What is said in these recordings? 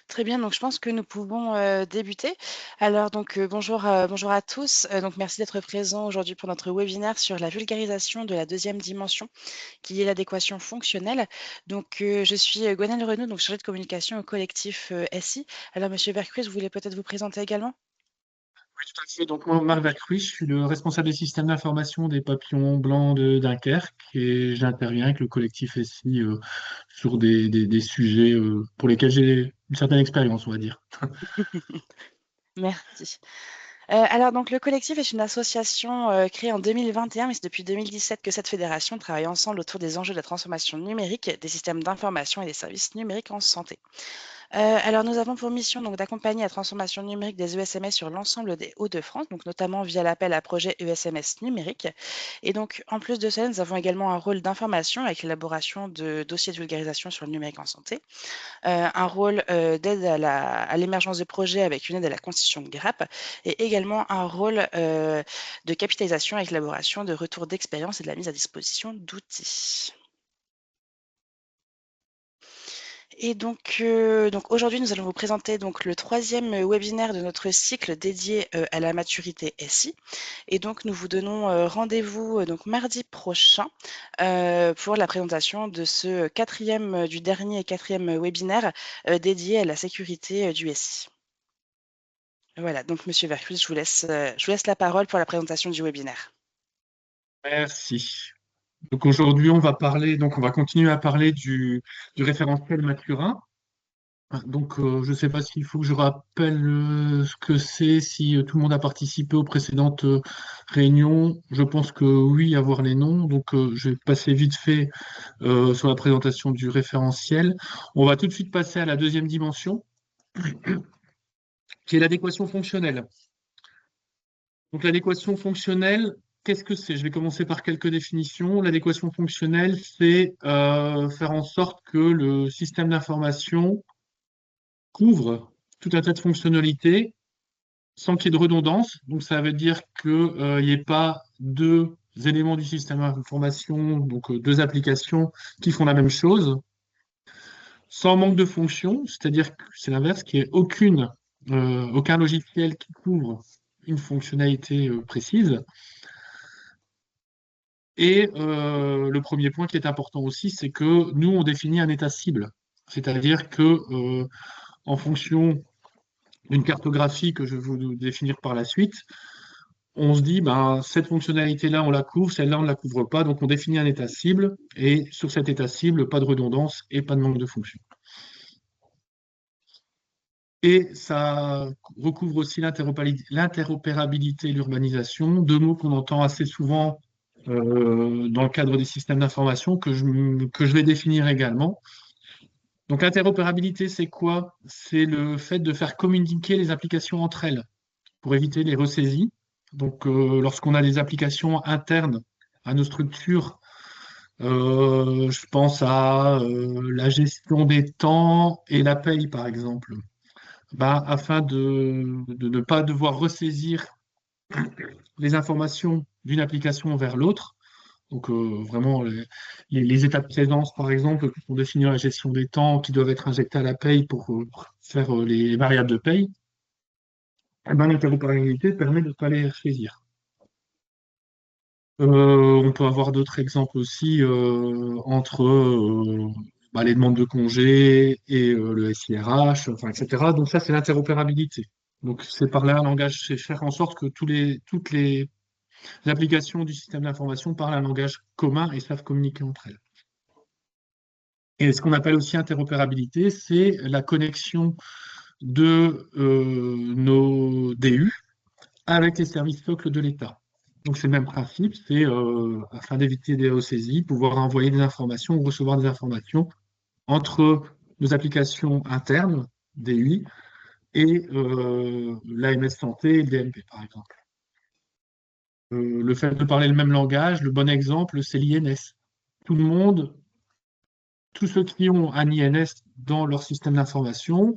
Très bien, donc je pense que nous pouvons débuter. Alors donc bonjour, bonjour à tous. Donc merci d'être présents aujourd'hui pour notre webinaire sur la vulgarisation de la deuxième dimension, qui est l'adéquation fonctionnelle. Donc je suis Gwenaëlle Renaud, donc chargée de communication au collectif SI. Alors Monsieur Vercruz, vous voulez peut-être vous présenter également? Oui, tout à fait. Donc, moi, Marc Vacruy, je suis le responsable des systèmes d'information des Papillons Blancs de Dunkerque et j'interviens avec le collectif SI sur des sujets pour lesquels j'ai une certaine expérience, on va dire. Merci. Alors donc le collectif est une association créée en 2021, mais c'est depuis 2017 que cette fédération travaille ensemble autour des enjeux de la transformation numérique, des systèmes d'information et des services numériques en santé. Alors nous avons pour mission donc d'accompagner la transformation numérique des ESMS sur l'ensemble des Hauts-de-France, donc notamment via l'appel à projet ESMS numérique. Et donc en plus de cela, nous avons également un rôle d'information avec l'élaboration de dossiers de vulgarisation sur le numérique en santé, un rôle d'aide à l'émergence de projets avec une aide à la constitution de grappes et également un rôle de capitalisation avec l'élaboration de retours d'expérience et de la mise à disposition d'outils. Et donc aujourd'hui, nous allons vous présenter donc le troisième webinaire de notre cycle dédié à la maturité SI. Et donc, nous vous donnons rendez-vous donc mardi prochain pour la présentation de ce quatrième, du dernier et quatrième webinaire dédié à la sécurité du SI. Voilà, donc Monsieur Vercruz, je vous laisse la parole pour la présentation du webinaire. Merci. Donc, aujourd'hui, on va continuer à parler du référentiel Maturin. Donc, je ne sais pas s'il faut que je rappelle ce que c'est, si tout le monde a participé aux précédentes réunions. Je pense que oui, avoir les noms. Donc, je vais passer vite fait sur la présentation du référentiel. On va tout de suite passer à la deuxième dimension, qui est l'adéquation fonctionnelle. Donc, l'adéquation fonctionnelle, qu'est-ce que c'est? Je vais commencer par quelques définitions. L'adéquation fonctionnelle, c'est faire en sorte que le système d'information couvre tout un tas de fonctionnalités sans qu'il y ait de redondance. Donc, ça veut dire qu'il n'y ait pas deux éléments du système d'information, donc deux applications qui font la même chose, sans manque de fonction, c'est-à-dire que c'est l'inverse, qu'il n'y ait aucun logiciel qui couvre une fonctionnalité précise. Et le premier point qui est important aussi, c'est que nous, on définit un état cible. C'est-à-dire que en fonction d'une cartographie que je vais vous définir par la suite, on se dit, ben, cette fonctionnalité-là, on la couvre, celle-là, on ne la couvre pas. Donc, on définit un état cible. Et sur cet état cible, pas de redondance et pas de manque de fonction. Et ça recouvre aussi l'interopérabilité et l'urbanisation, deux mots qu'on entend assez souvent dans le cadre des systèmes d'information que je vais définir également. Donc l'interopérabilité, c'est quoi? C'est le fait de faire communiquer les applications entre elles pour éviter les ressaisies. Donc lorsqu'on a des applications internes à nos structures, je pense à la gestion des temps et la paye, par exemple. Bah, afin de ne pas devoir ressaisir les informations d'une application vers l'autre. Donc vraiment les états de présence, par exemple, pour définir la gestion des temps qui doivent être injectés à la paye pour faire les variables de paye, eh ben, l'interopérabilité permet de ne pas les saisir. On peut avoir d'autres exemples aussi entre bah, les demandes de congés et le SIRH, enfin, etc. Donc ça, c'est l'interopérabilité. Donc c'est parler un langage, c'est faire en sorte que toutes les applications du système d'information parlent un langage commun et savent communiquer entre elles. Et ce qu'on appelle aussi interopérabilité, c'est la connexion de nos DU avec les services socles de l'État. Donc c'est le même principe, c'est afin d'éviter des ressaisies, pouvoir envoyer des informations ou recevoir des informations entre nos applications internes, DUI, et l'AMS Santé et le DMP, par exemple. Le fait de parler le même langage, le bon exemple, c'est l'INS. Tout le monde, tous ceux qui ont un INS dans leur système d'information,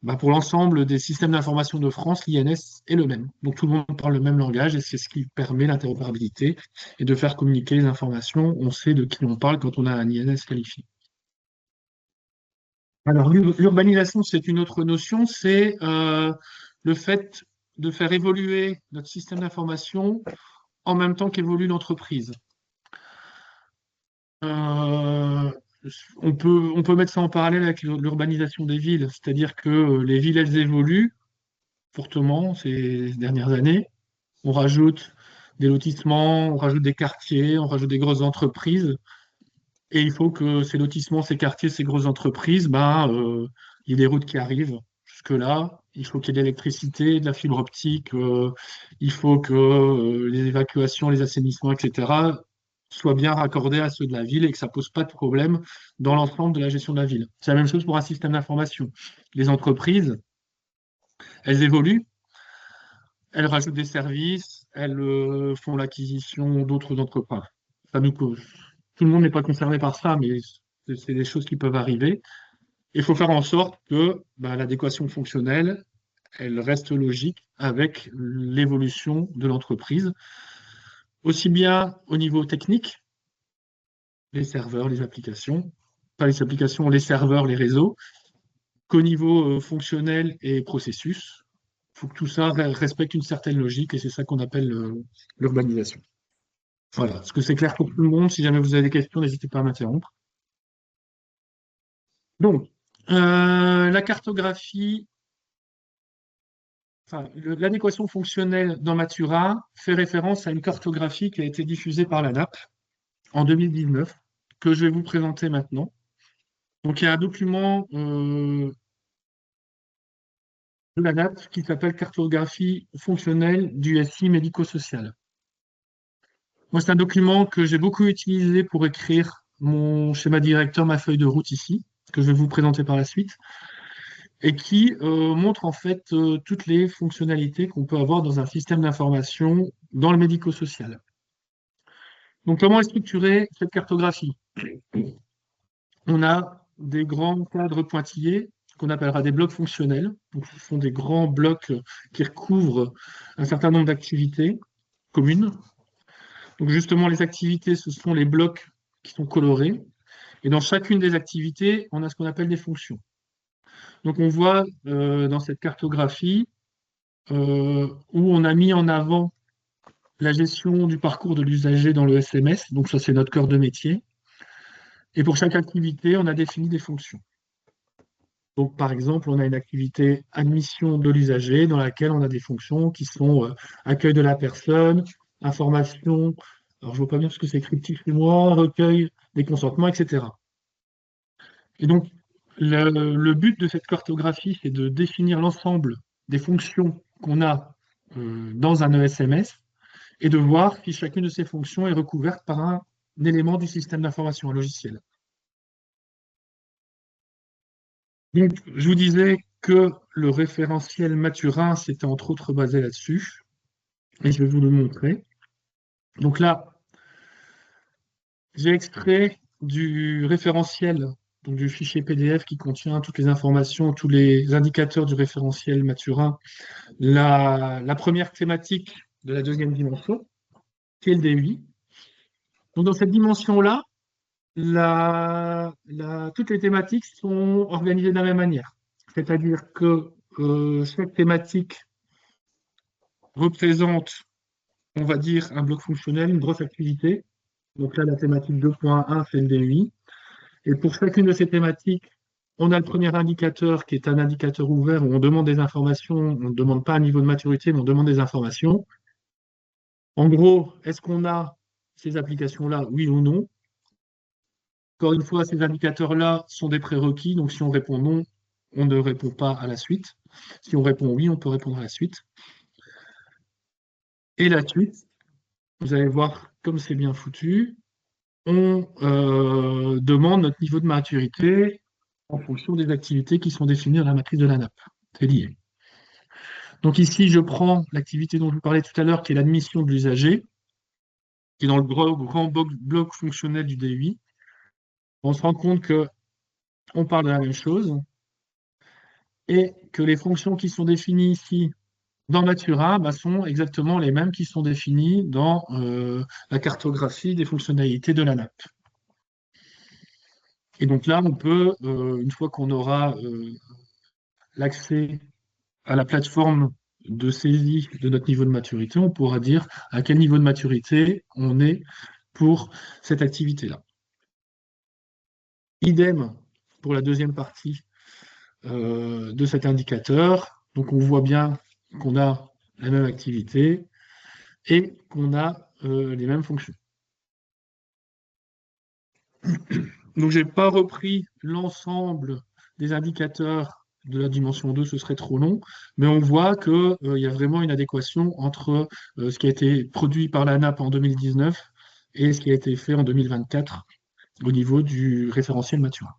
bah, pour l'ensemble des systèmes d'information de France, l'INS est le même. Donc tout le monde parle le même langage et c'est ce qui permet l'interopérabilité et de faire communiquer les informations. On sait de qui on parle quand on a un INS qualifié. Alors, l'urbanisation, c'est une autre notion, c'est le fait de faire évoluer notre système d'information en même temps qu'évolue l'entreprise. Euh, on peut mettre ça en parallèle avec l'urbanisation des villes, c'est-à-dire que les villes, elles évoluent fortement ces dernières années. On rajoute des lotissements, on rajoute des quartiers, on rajoute des grosses entreprises. Et il faut que ces lotissements, ces quartiers, ces grosses entreprises, il y ait des routes qui arrivent jusque-là. Il faut qu'il y ait de l'électricité, de la fibre optique. Il faut que les évacuations, les assainissements, etc., soient bien raccordés à ceux de la ville et que ça ne pose pas de problème dans l'ensemble de la gestion de la ville. C'est la même chose pour un système d'information. Les entreprises, elles évoluent, elles rajoutent des services, elles font l'acquisition d'autres entreprises. Ça nous cause. Tout le monde n'est pas concerné par ça, mais c'est des choses qui peuvent arriver. Il faut faire en sorte que l'adéquation fonctionnelle, elle reste logique avec l'évolution de l'entreprise, aussi bien au niveau technique, les serveurs, les applications, pas les applications, les serveurs, les réseaux, qu'au niveau fonctionnel et processus. Il faut que tout ça respecte une certaine logique et c'est ça qu'on appelle l'urbanisation. Voilà. Est-ce que c'est clair pour tout le monde? Si jamais vous avez des questions, n'hésitez pas à m'interrompre. Donc, la cartographie, enfin, l'adéquation fonctionnelle dans Matura fait référence à une cartographie qui a été diffusée par la NAP en 2019, que je vais vous présenter maintenant. Donc, il y a un document de la NAP qui s'appelle Cartographie fonctionnelle du SI médico-social. Moi, c'est un document que j'ai beaucoup utilisé pour écrire mon schéma directeur, ma feuille de route ici, que je vais vous présenter par la suite, et qui montre en fait toutes les fonctionnalités qu'on peut avoir dans un système d'information dans le médico-social. Donc, comment est structurée cette cartographie? On a des grands cadres pointillés qu'on appellera des blocs fonctionnels. Donc, ce sont des grands blocs qui recouvrent un certain nombre d'activités communes. Donc, justement, les activités, ce sont les blocs qui sont colorés. Et dans chacune des activités, on a ce qu'on appelle des fonctions. Donc, on voit dans cette cartographie où on a mis en avant la gestion du parcours de l'usager dans le SMS. Donc, ça, c'est notre cœur de métier. Et pour chaque activité, on a défini des fonctions. Donc, par exemple, on a une activité admission de l'usager dans laquelle on a des fonctions qui sont accueil de la personne, information, alors je ne vois pas bien ce que c'est cryptique chez moi, recueil des consentements, etc. Et donc, le but de cette cartographie, c'est de définir l'ensemble des fonctions qu'on a dans un ESMS et de voir si chacune de ces fonctions est recouverte par un élément du système d'information, un logiciel. Donc, je vous disais que le référentiel Maturin s'était entre autres basé là-dessus, et je vais vous le montrer. Donc là, j'ai extrait du référentiel, donc du fichier PDF qui contient toutes les informations, tous les indicateurs du référentiel Maturin, la première thématique de la deuxième dimension, qui est le DUI. Donc dans cette dimension-là, toutes les thématiques sont organisées de la même manière. C'est-à-dire que chaque thématique représente, on va dire, un bloc fonctionnel, une grosse activité. Donc là, la thématique 2.1, c'est le DUI. Et pour chacune de ces thématiques, on a le premier indicateur qui est un indicateur ouvert où on demande des informations. On ne demande pas un niveau de maturité, mais on demande des informations. En gros, est-ce qu'on a ces applications-là, oui ou non? Encore une fois, ces indicateurs-là sont des prérequis. Donc si on répond non, on ne répond pas à la suite. Si on répond oui, on peut répondre à la suite. Et la suite, vous allez voir comme c'est bien foutu. On demande notre niveau de maturité en fonction des activités qui sont définies dans la matrice de la NAP. C'est lié. Donc ici, je prends l'activité dont je vous parlais tout à l'heure, qui est l'admission de l'usager, qui est dans le grand bloc fonctionnel du DUI. On se rend compte qu'on parle de la même chose et que les fonctions qui sont définies ici dans Matura sont exactement les mêmes qui sont définies dans la cartographie des fonctionnalités de la NAP. Et donc là, on peut, une fois qu'on aura l'accès à la plateforme de saisie de notre niveau de maturité, on pourra dire à quel niveau de maturité on est pour cette activité-là. Idem pour la deuxième partie de cet indicateur. Donc on voit bien qu'on a la même activité et qu'on a les mêmes fonctions. Donc je n'ai pas repris l'ensemble des indicateurs de la dimension 2, ce serait trop long, mais on voit qu'il y a vraiment une adéquation entre ce qui a été produit par la NAP en 2019 et ce qui a été fait en 2024 au niveau du référentiel Matura.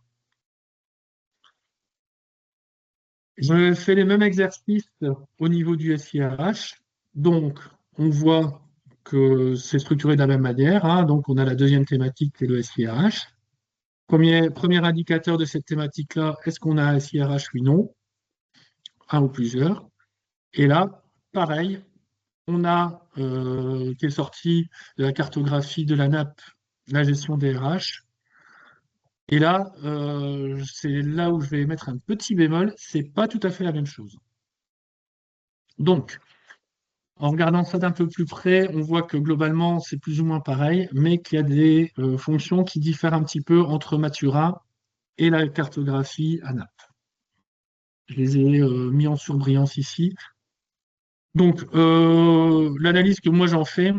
Je fais les mêmes exercices au niveau du SIRH. Donc, on voit que c'est structuré de la même manière, hein. Donc, on a la deuxième thématique qui est le SIRH. Premier indicateur de cette thématique-là, est-ce qu'on a un SIRH? Oui, non, un ou plusieurs. Et là, pareil, on a qui est sorti de la cartographie de la NAP, la gestion des RH. Et là, c'est là où je vais mettre un petit bémol, c'est pas tout à fait la même chose. Donc, en regardant ça d'un peu plus près, on voit que globalement, c'est plus ou moins pareil, mais qu'il y a des fonctions qui diffèrent un petit peu entre Matura et la cartographie ANAP. Je les ai mis en surbrillance ici. Donc, l'analyse que moi j'en fais,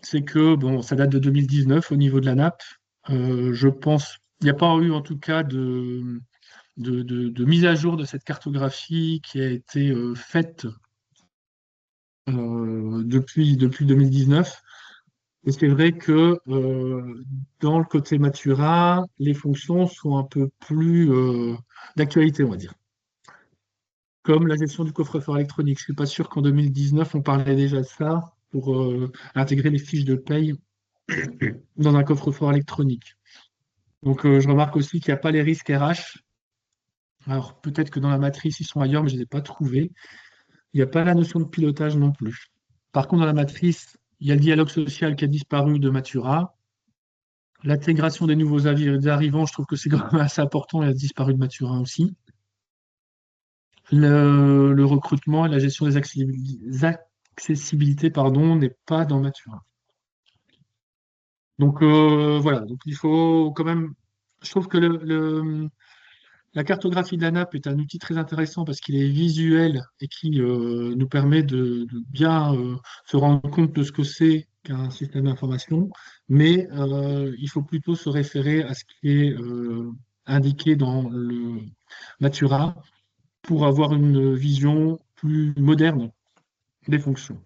c'est que bon, ça date de 2019 au niveau de l'ANAP. Je pense, il n'y a pas eu en tout cas de mise à jour de cette cartographie qui a été faite depuis 2019. Et c'est vrai que dans le côté Matura, les fonctions sont un peu plus d'actualité, on va dire. Comme la gestion du coffre-fort électronique. Je ne suis pas sûr qu'en 2019, on parlait déjà de ça pour intégrer les fiches de paye dans un coffre-fort électronique. Donc, je remarque aussi qu'il n'y a pas les risques RH. Alors, peut-être que dans la matrice, ils sont ailleurs, mais je ne les ai pas trouvés. Il n'y a pas la notion de pilotage non plus. Par contre, dans la matrice, il y a le dialogue social qui a disparu de Matura. L'intégration des nouveaux arrivants, je trouve que c'est quand même assez important, il a disparu de Mathurin aussi. Le recrutement et la gestion des accessibilités, pardon, n'est pas dans Mathurin. Donc voilà, donc il faut quand même. Je trouve que la cartographie de la nappe est un outil très intéressant parce qu'il est visuel et qui nous permet de bien se rendre compte de ce que c'est qu'un système d'information, mais il faut plutôt se référer à ce qui est indiqué dans le Matura pour avoir une vision plus moderne des fonctions.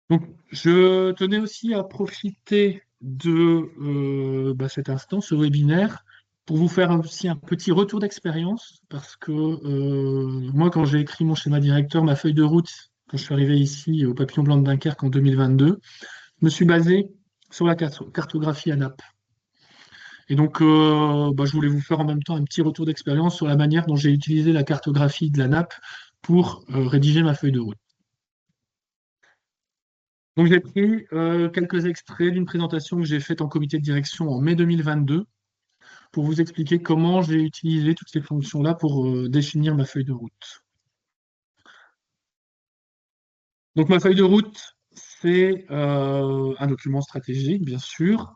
Donc, je tenais aussi à profiter de cet instant, ce webinaire, pour vous faire aussi un petit retour d'expérience, parce que moi, quand j'ai écrit mon schéma directeur, ma feuille de route, quand je suis arrivé ici au Papillon Blanc de Dunkerque en 2022, je me suis basé sur la cartographie ANAP. Et donc, je voulais vous faire en même temps un petit retour d'expérience sur la manière dont j'ai utilisé la cartographie de l'ANAP pour rédiger ma feuille de route. Donc, j'ai pris quelques extraits d'une présentation que j'ai faite en comité de direction en mai 2022 pour vous expliquer comment j'ai utilisé toutes ces fonctions-là pour définir ma feuille de route. Donc, ma feuille de route, c'est un document stratégique, bien sûr,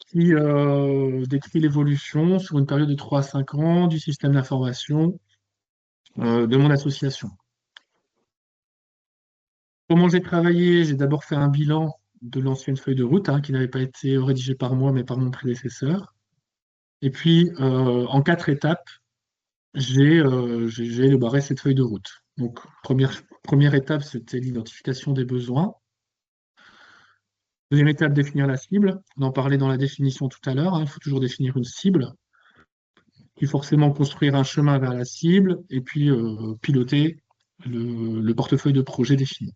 qui décrit l'évolution sur une période de 3 à 5 ans du système d'information de mon association. Comment j'ai travaillé? J'ai d'abord fait un bilan de l'ancienne feuille de route, hein, qui n'avait pas été rédigée par moi, mais par mon prédécesseur. Et puis, en 4 étapes, j'ai élaboré cette feuille de route. Donc, première étape, c'était l'identification des besoins. Deuxième étape, définir la cible. On en parlait dans la définition tout à l'heure, hein, il faut toujours définir une cible, puis forcément construire un chemin vers la cible, et puis piloter le portefeuille de projet défini.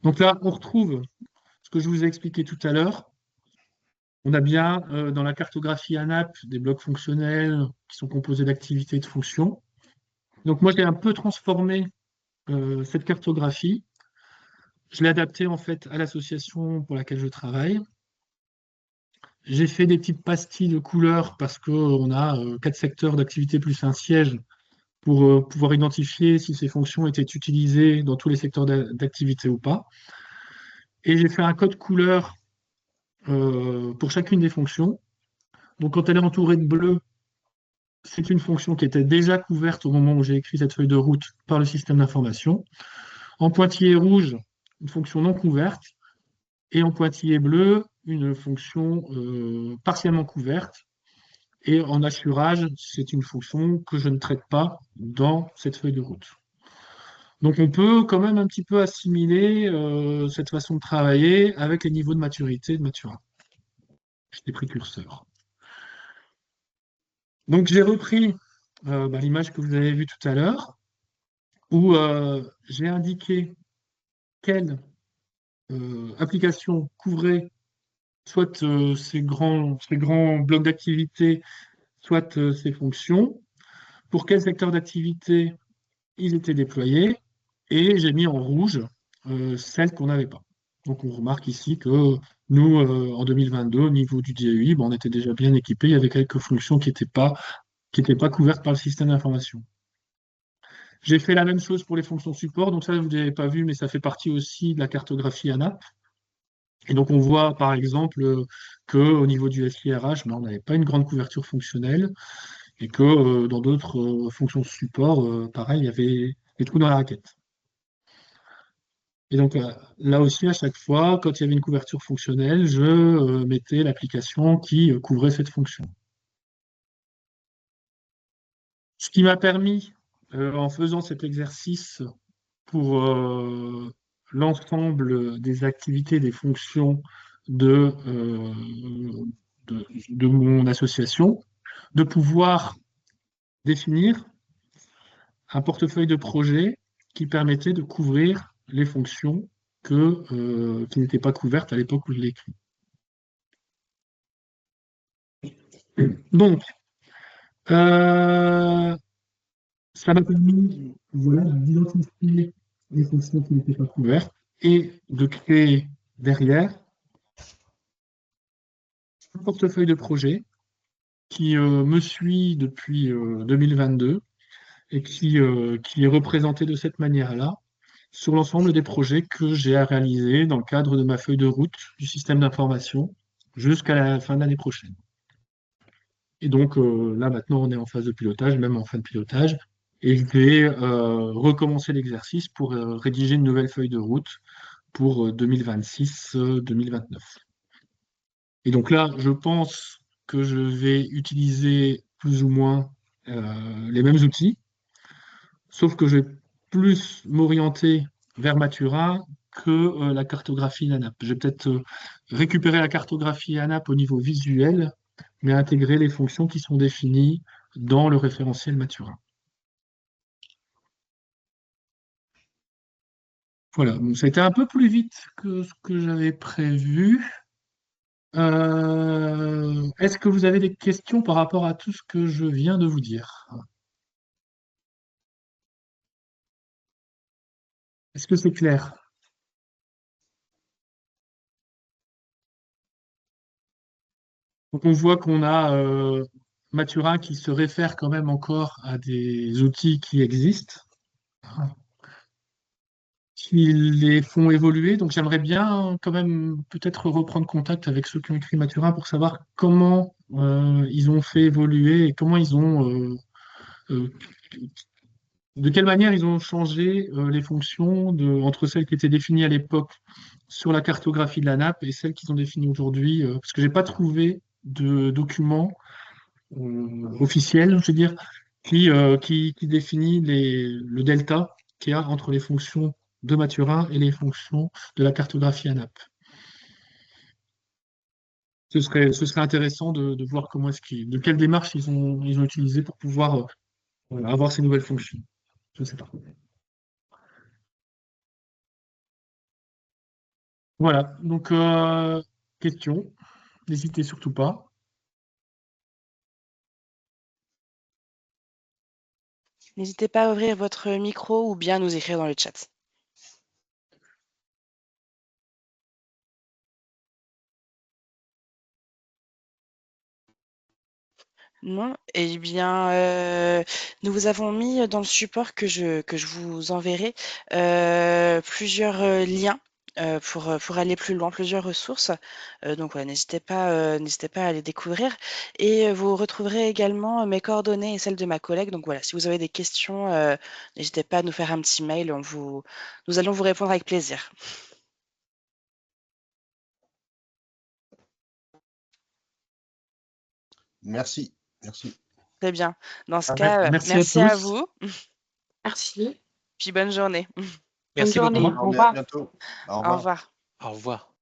Donc là, on retrouve ce que je vous ai expliqué tout à l'heure. On a bien dans la cartographie ANAP des blocs fonctionnels qui sont composés d'activités et de fonctions. Donc moi, j'ai un peu transformé cette cartographie. Je l'ai adaptée en fait à l'association pour laquelle je travaille. j'ai fait des petites pastilles de couleurs parce qu'on a 4 secteurs d'activité plus un siège pour pouvoir identifier si ces fonctions étaient utilisées dans tous les secteurs d'activité ou pas. Et j'ai fait un code couleur pour chacune des fonctions. Donc quand elle est entourée de bleu, c'est une fonction qui était déjà couverte au moment où j'ai écrit cette feuille de route par le système d'information. En pointillé rouge, une fonction non couverte. Et en pointillé bleu, une fonction partiellement couverte. Et en assurage, c'est une fonction que je ne traite pas dans cette feuille de route. Donc on peut quand même un petit peu assimiler cette façon de travailler avec les niveaux de maturité de Maturin. J'étais précurseur. Donc j'ai repris l'image que vous avez vue tout à l'heure, où j'ai indiqué quelle application couvrait soit ces grands blocs d'activité, soit ces fonctions, pour quel secteur d'activité ils étaient déployés, et j'ai mis en rouge celles qu'on n'avait pas. Donc on remarque ici que nous, en 2022, au niveau du DAUI, on était déjà bien équipés, il y avait quelques fonctions qui étaient pas couvertes par le système d'information. J'ai fait la même chose pour les fonctions support, donc ça, vous n'avez pas vu, mais ça fait partie aussi de la cartographie ANAP. Et donc on voit par exemple qu'au niveau du SIRH, on n'avait pas une grande couverture fonctionnelle, et que dans d'autres fonctions support, pareil, il y avait des trous dans la raquette. Et donc là aussi, à chaque fois, quand il y avait une couverture fonctionnelle, je mettais l'application qui couvrait cette fonction. Ce qui m'a permis, en faisant cet exercice pour l'ensemble des activités, des fonctions de, de mon association, de pouvoir définir un portefeuille de projet qui permettait de couvrir les fonctions qui n'étaient pas couvertes à l'époque où je l'ai écrit. Donc, ça m'a permis, voilà, d'identifier les fonctions qui n'étaient pas couvertes et de créer derrière un portefeuille de projet qui me suit depuis 2022 et qui est représenté de cette manière-là sur l'ensemble des projets que j'ai à réaliser dans le cadre de ma feuille de route du système d'information jusqu'à la fin de l'année prochaine. Et donc là, maintenant, on est en phase de pilotage, même en fin de pilotage, et je vais recommencer l'exercice pour rédiger une nouvelle feuille de route pour 2026-2029. Et donc là, je pense que je vais utiliser plus ou moins les mêmes outils, sauf que je vais plus m'orienter vers Maturin que la cartographie ANAP. Je vais peut-être récupérer la cartographie ANAP au niveau visuel, mais intégrer les fonctions qui sont définies dans le référentiel Maturin. Voilà, donc ça a été un peu plus vite que ce que j'avais prévu. Est-ce que vous avez des questions par rapport à tout ce que je viens de vous dire? Est-ce que c'est clair? Donc on voit qu'on a Maturin qui se réfère quand même encore à des outils qui existent, qui les font évoluer. Donc j'aimerais bien quand même peut-être reprendre contact avec ceux qui ont écrit Maturin pour savoir comment ils ont fait évoluer et comment ils ont euh, de quelle manière ils ont changé les fonctions entre celles qui étaient définies à l'époque sur la cartographie de la nappe et celles qu'ils ont définies aujourd'hui, parce que j'ai pas trouvé de document officiel, je veux dire, qui définit le delta qu'il y a entre les fonctions de Maturin et les fonctions de la cartographie ANAP. Ce serait intéressant de voir de quelle démarche ils ont utilisé pour pouvoir avoir ces nouvelles fonctions. Je ne sais pas. Voilà, donc question, n'hésitez surtout pas. N'hésitez pas à ouvrir votre micro ou bien nous écrire dans le chat. Non? Eh bien, nous vous avons mis dans le support que je vous enverrai, plusieurs, liens, pour aller plus loin, plusieurs ressources. Donc voilà, n'hésitez pas à les découvrir et vous retrouverez également mes coordonnées et celles de ma collègue. Donc voilà, si vous avez des questions, n'hésitez pas à nous faire un petit mail, nous allons vous répondre avec plaisir. Merci, merci. Très bien. Dans ce cas, Merci à merci à tous. vous, Merci. puis bonne journée. Bonne Merci Au journée. beaucoup. revoir. Au Journée, à revoir. bientôt. Au Au revoir. revoir. Au revoir.